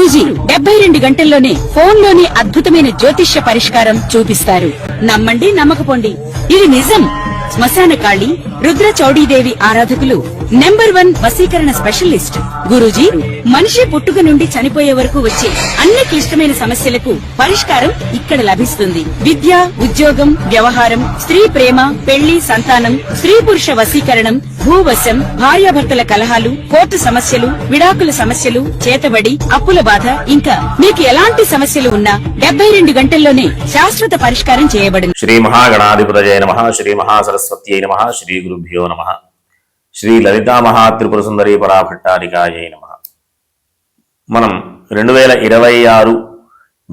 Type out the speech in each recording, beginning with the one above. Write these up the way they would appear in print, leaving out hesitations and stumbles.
గురూజీ 72 గంటల్లోనే ఫోన్లోని అద్భుతమైన జ్యోతిష్య పరిష్కారం చూపిస్తారు. నమ్మండి, నమ్మకపోండి, ఇది నిజం. శ్మశాన కాళి రుద్ర చౌడీదేవి ఆరాధకులు నంబర్ 1 వశీకరణ స్పెషలిస్ట్. గురూజీ మనిషి పుట్టుక నుండి చనిపోయే వరకు వచ్చే అన్ని క్లిష్టమైన సమస్యలకు పరిష్కారం ఇక్కడ లభిస్తుంది. విద్య, ఉద్యోగం, వ్యవహారం, స్త్రీ ప్రేమ, పెళ్లి, సంతానం, స్త్రీ పురుష వశీకరణం, భూవశం, భార్యాభర్తల కలహాలు, కోర్టు సమస్యలు, విడాకుల సమస్యలు, చేతబడి, అప్పుల బాధ, ఇంకా మీకు ఎలాంటి సమస్యలు ఉన్నా 72 గంటల్లోనే శాశ్వత పరిష్కారం చేయబడింది. శ్రీ మహాగణాధిపతయే నమః. శ్రీ మహాసరస్వత్యై నమః. శ్రీ గురుభ్యో నమః. శ్రీ లలితా మహాత్రిపుర సుందరీ పరాభట్టారికాయై నమః. మనం 2026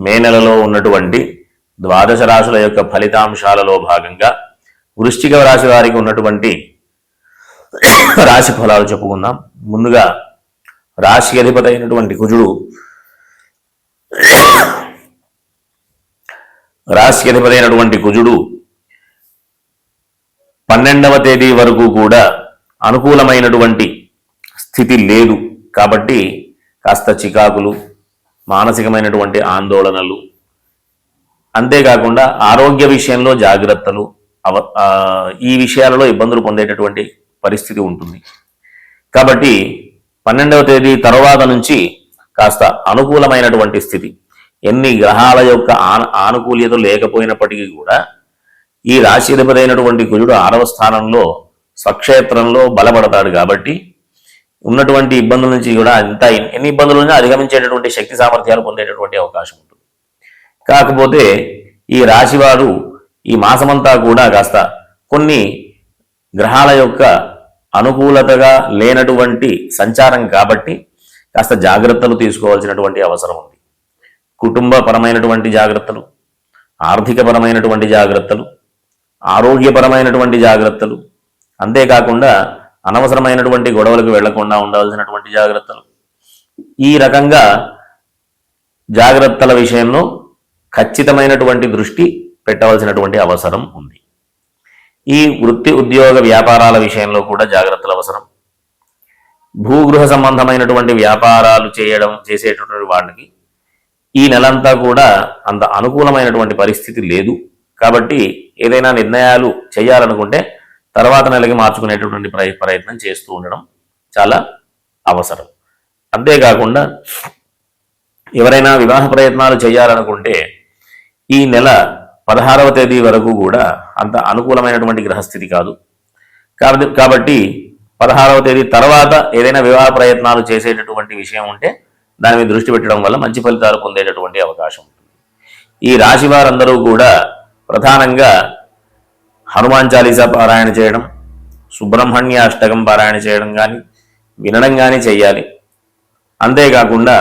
మే నెలలో ఉన్నటువంటి ద్వాదశ రాశుల యొక్క ఫలితాంశాలలో భాగంగా వృశ్చిక రాశి వారికి ఉన్నటువంటి రాశి ఫలాలు చెప్పుకుందాం. ముందుగా రాశి అధిపతి అయినటువంటి కుజుడు 12వ తేదీ వరకు కూడా అనుకూలమైనటువంటి స్థితి లేదు. కాబట్టి కాస్త చికాకులు, మానసికమైనటువంటి ఆందోళనలు, అంతేకాకుండా ఆరోగ్య విషయంలో జాగ్రత్తలు, ఈ విషయాలలో ఇబ్బందులు పొందేటటువంటి పరిస్థితి ఉంటుంది. కాబట్టి 12వ తేదీ తర్వాత నుంచి కాస్త అనుకూలమైనటువంటి స్థితి, ఎన్ని గ్రహాల యొక్క ఆనుకూల్యత లేకపోయినప్పటికీ కూడా ఈ రాశిధిపతి అయినటువంటి కుజుడు 6వ స్థానంలో స్వక్షేత్రంలో బలపడతాడు. కాబట్టి ఉన్నటువంటి ఇబ్బందుల నుంచి కూడా ఎన్ని ఇబ్బందుల నుంచి అధిగమించేటటువంటి శక్తి సామర్థ్యాలు పొందేటటువంటి అవకాశం ఉంటుంది. కాకపోతే ఈ రాశివారు ఈ మాసమంతా కూడా కాస్త కొన్ని గ్రహాల యొక్క అనుకూలతగా లేనటువంటి సంచారం కాబట్టి కాస్త జాగ్రత్తలు తీసుకోవాల్సినటువంటి అవసరం ఉంది. కుటుంబపరమైనటువంటి జాగ్రత్తలు, ఆర్థికపరమైనటువంటి జాగ్రత్తలు, ఆరోగ్యపరమైనటువంటి జాగ్రత్తలు, అంతేకాకుండా అనవసరమైనటువంటి గొడవలకు వెళ్లకుండా ఉండాల్సినటువంటి జాగ్రత్తలు, ఈ రకంగా జాగ్రత్తల విషయంలో ఖచ్చితమైనటువంటి దృష్టి పెట్టవలసినటువంటి అవసరం ఉంది. ఈ వృత్తి, ఉద్యోగ, వ్యాపారాల విషయంలో కూడా జాగ్రత్తలు అవసరం. భూగృహ సంబంధమైనటువంటి వ్యాపారాలు చేసేటటువంటి వాళ్ళకి ఈ నెలంతా కూడా అంత అనుకూలమైనటువంటి పరిస్థితి లేదు. కాబట్టి ఏదైనా నిర్ణయాలు చేయాలనుకుంటే తర్వాత నెలకి మార్చుకునేటటువంటి ప్రయత్నం చేస్తూ ఉండడం చాలా అవసరం. అంతేకాకుండా ఎవరైనా వివాహ ప్రయత్నాలు చేయాలనుకుంటే ఈ నెల 16వ తేదీ వరకు కూడా అంత అనుకూలమైనటువంటి గ్రహస్థితి కాదు. కాబట్టి 16వ తేదీ తర్వాత ఏదైనా వివాహ ప్రయత్నాలు చేసేటటువంటి విషయం ఉంటే దాని మీద దృష్టి పెట్టడం వల్ల మంచి ఫలితాలు పొందేటటువంటి అవకాశం ఉంటుంది. ఈ రాశి వారందరూ కూడా ప్రధానంగా హనుమాన్ చాలీసా పారాయణ చేయడం, సుబ్రహ్మణ్య అష్టకం పారాయణ చేయడం కానీ వినడం కానీ చేయాలి. అంతేకాకుండా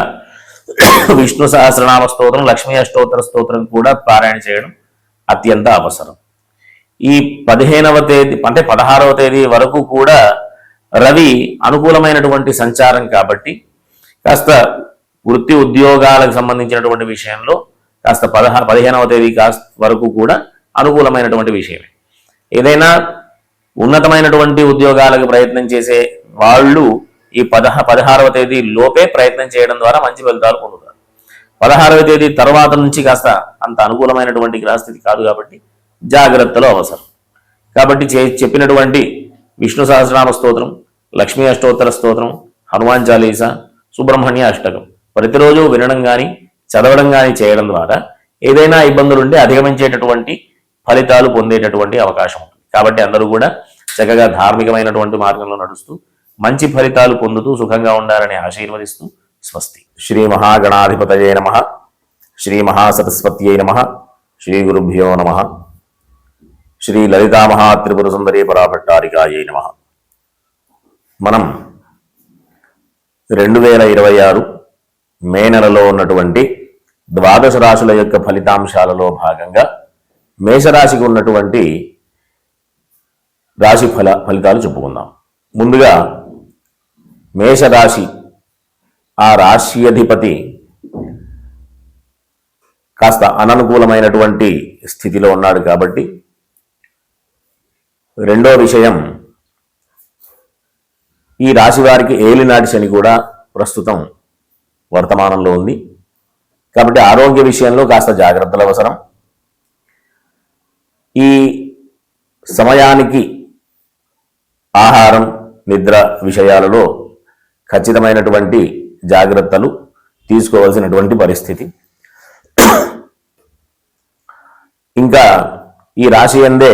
విష్ణు సహస్రనామ స్తోత్రం, లక్ష్మీ అష్టోత్తర స్తోత్రం కూడా పారాయణ చేయడం అత్యంత అవసరం. ఈ 15వ తేదీ అంటే 16వ తేదీ వరకు కూడా రవి అనుకూలమైనటువంటి సంచారం కాబట్టి కాస్త వృత్తి ఉద్యోగాలకు సంబంధించినటువంటి విషయంలో కాస్త 15వ తేదీ వరకు కూడా అనుకూలమైనటువంటి విషయమే. ఏదైనా ఉన్నతమైనటువంటి ఉద్యోగాలకు ప్రయత్నం చేసే వాళ్ళు ఈ 16వ తేదీ లోపే ప్రయత్నం చేయడం ద్వారా మంచి ఫలితాలు పొందుతారు. 16వ తేదీ తర్వాత నుంచి కాస్త అంత అనుకూలమైనటువంటి గ్రహస్థితి కాదు కాబట్టి జాగ్రత్తలు అవసరం. కాబట్టి చెప్పినటువంటి విష్ణు సహస్రనామ స్తోత్రం, లక్ష్మీ అష్టోత్తర స్తోత్రం, హనుమాన్ చాలీసా, సుబ్రహ్మణ్య అష్టకం ప్రతిరోజు వినడం కానీ చదవడం కానీ చేయడం ద్వారా ఏదైనా ఇబ్బందులుంటే అధిగమించేటటువంటి ఫలితాలు పొందేటటువంటి అవకాశం ఉంటుంది. కాబట్టి అందరూ కూడా చక్కగా ధార్మికమైనటువంటి మార్గంలో నడుస్తూ మంచి ఫలితాలు పొందుతూ సుఖంగా ఉండాలని ఆశీర్వదిస్తూ స్వస్తి. శ్రీ మహాగణాధిపతయే నమః. శ్రీ మహాసరస్వత్యై నమః. శ్రీ గురుభ్యో నమః. శ్రీ లలితా మహాత్రిపుర సుందరీ పరాభట్టారికాయై నమః. మనం 2026 మే నెలలో ఉన్నటువంటి ద్వాదశ రాశుల యొక్క ఫలితాంశాలలో భాగంగా మేషరాశికి ఉన్నటువంటి రాశి ఫలితాలు చెప్పుకుందాం. ముందుగా మేషరాశి, ఆ రాశి అధిపతి కాస్త అననుకూలమైనటువంటి స్థితిలో ఉన్నాడు. కాబట్టి రెండో విషయం, ఈ రాశి వారికి ఏలినాటి శని కూడా ప్రస్తుతం వర్తమానంలో ఉంది. కాబట్టి ఆరోగ్య విషయంలో కాస్త జాగ్రత్తలు అవసరం. ఈ సమయానికి ఆహారం, నిద్ర విషయాలలో ఖచ్చితమైనటువంటి జాగ్రత్తలు తీసుకోవాల్సినటువంటి పరిస్థితి. ఇంకా ఈ రాశి అందే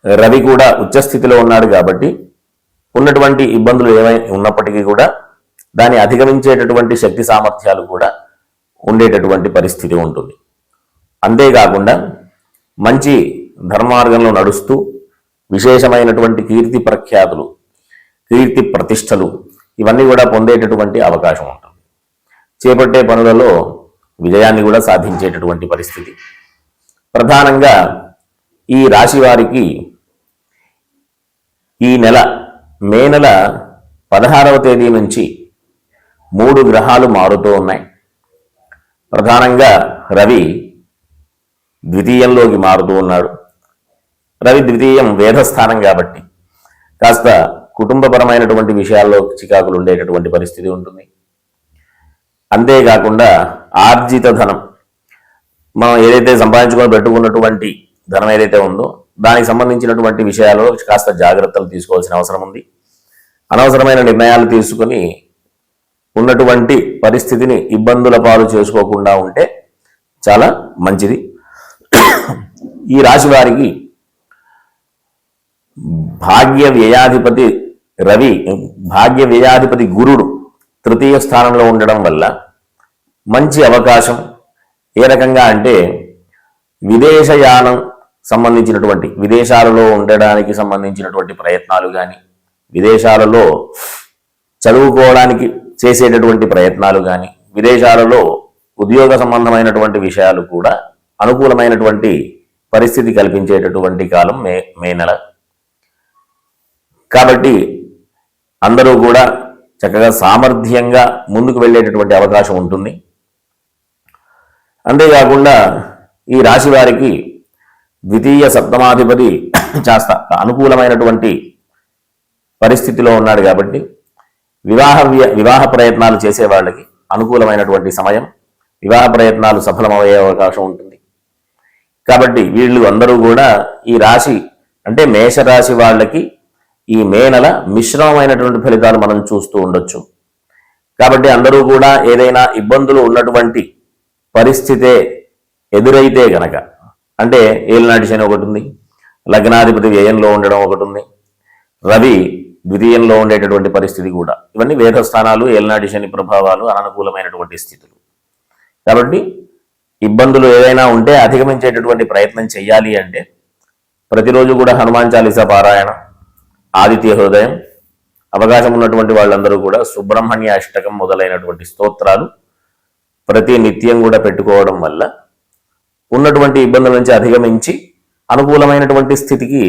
రవి కూడా ఉచ్చస్థితిలో ఉన్నాడు కాబట్టి ఉన్నటువంటి ఇబ్బందులు ఏమైనా ఉన్నప్పటికీ కూడా దాన్ని అధిగమించేటటువంటి శక్తి సామర్థ్యాలు కూడా ఉండేటటువంటి పరిస్థితి ఉంటుంది. అంతేకాకుండా మంచి ధర్మార్గంలో నడుస్తూ విశేషమైనటువంటి కీర్తి ప్రఖ్యాతులు, కీర్తి ప్రతిష్టలు ఇవన్నీ కూడా పొందేటటువంటి అవకాశం ఉంటుంది. చేపట్టే పనులలో విజయాన్ని కూడా సాధించేటటువంటి పరిస్థితి. ప్రధానంగా ఈ రాశి వారికి ఈ నెల మే నెల 16వ తేదీ నుంచి 3 గ్రహాలు మారుతూ ఉన్నాయి. ప్రధానంగా రవి ద్వితీయంలోకి మారుతూ ఉన్నాడు. రవి ద్వితీయం వేదస్థానం కాబట్టి కాస్త కుటుంబపరమైనటువంటి విషయాల్లో చికాకులు ఉండేటటువంటి పరిస్థితి ఉంటుంది. అంతేకాకుండా ఆర్జిత ధనం, మనం ఏదైతే సంపాదించుకొని పెట్టుకున్నటువంటి ధనం ఏదైతే ఉందో దానికి సంబంధించినటువంటి విషయాల్లో కాస్త జాగ్రత్తలు తీసుకోవాల్సిన అవసరం ఉంది. అనవసరమైన నిర్ణయాలు తీసుకుని ఉన్నటువంటి పరిస్థితిని ఇబ్బందుల పాలు చేసుకోకుండా ఉంటే చాలా మంచిది. ఈ రాశి వారికి భాగ్య వ్యయాధిపతి రవి, భాగ్య వ్యయాధిపతి గురుడు తృతీయ స్థానంలో ఉండడం వల్ల మంచి అవకాశం. ఏ రకంగా అంటే విదేశయానం సంబంధించినటువంటి, విదేశాలలో ఉండడానికి సంబంధించినటువంటి ప్రయత్నాలు కానీ, విదేశాలలో చదువుకోవడానికి చేసేటటువంటి ప్రయత్నాలు కానీ, విదేశాలలో ఉద్యోగ సంబంధమైనటువంటి విషయాలు కూడా అనుకూలమైనటువంటి పరిస్థితి కల్పించేటటువంటి కాలం మే నెల. కాబట్టి అందరూ కూడా చక్కగా సామర్థ్యంగా ముందుకు వెళ్ళేటటువంటి అవకాశం ఉంటుంది. అంతేకాకుండా ఈ రాశి వారికి ద్వితీయ సప్తమాధిపతి కాస్త అనుకూలమైనటువంటి పరిస్థితిలో ఉన్నాడు కాబట్టి వివాహ ప్రయత్నాలు చేసే వాళ్ళకి అనుకూలమైనటువంటి సమయం, వివాహ ప్రయత్నాలు సఫలమయ్యే అవకాశం ఉంటుంది. కాబట్టి వీళ్ళు అందరూ కూడా ఈ రాశి అంటే మేషరాశి వాళ్ళకి ఈ మే నెల మిశ్రమమైనటువంటి ఫలితాలు మనం చూస్తూ ఉండొచ్చు. కాబట్టి అందరూ కూడా ఏదైనా ఇబ్బందులు ఉన్నటువంటి పరిస్థితే ఎదురైతే గనక, అంటే ఏలినాటి శని ఒకటి ఉంది, లగ్నాధిపతి వ్యయంలో ఉండడం ఒకటి ఉంది, రవి ద్వితీయంలో ఉండేటటువంటి పరిస్థితి కూడా, ఇవన్నీ వేదస్థానాలు, ఏలినాటి శని ప్రభావాలు, అననుకూలమైనటువంటి స్థితులు. కాబట్టి ఇబ్బందులు ఏదైనా ఉంటే అధిగమించేటటువంటి ప్రయత్నం చెయ్యాలి అంటే ప్రతిరోజు కూడా హనుమాన్ చాలీసా పారాయణ, ఆదిత్య హృదయం, అవకాశం ఉన్నటువంటి వాళ్ళందరూ కూడా సుబ్రహ్మణ్య అష్టకం మొదలైనటువంటి స్తోత్రాలు ప్రతి నిత్యం కూడా పెట్టుకోవడం వల్ల ఉన్నటువంటి ఇబ్బందుల నుంచి అధిగమించి అనుకూలమైనటువంటి స్థితికి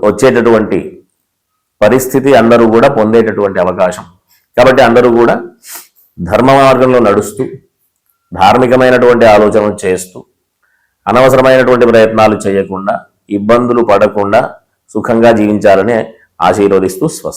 వచ్చేటటువంటి పరిస్థితి అందరూ కూడా పొందేటటువంటి అవకాశం. కాబట్టి అందరూ కూడా ధర్మ మార్గంలో నడుస్తూ ధార్మికమైనటువంటి ఆలోచనలు చేస్తూ అనవసరమైనటువంటి ప్రయత్నాలు చేయకుండా ఇబ్బందులు పడకుండా సుఖంగా జీవించాలని ఆశీర్వదిస్తూ స్వస్తి.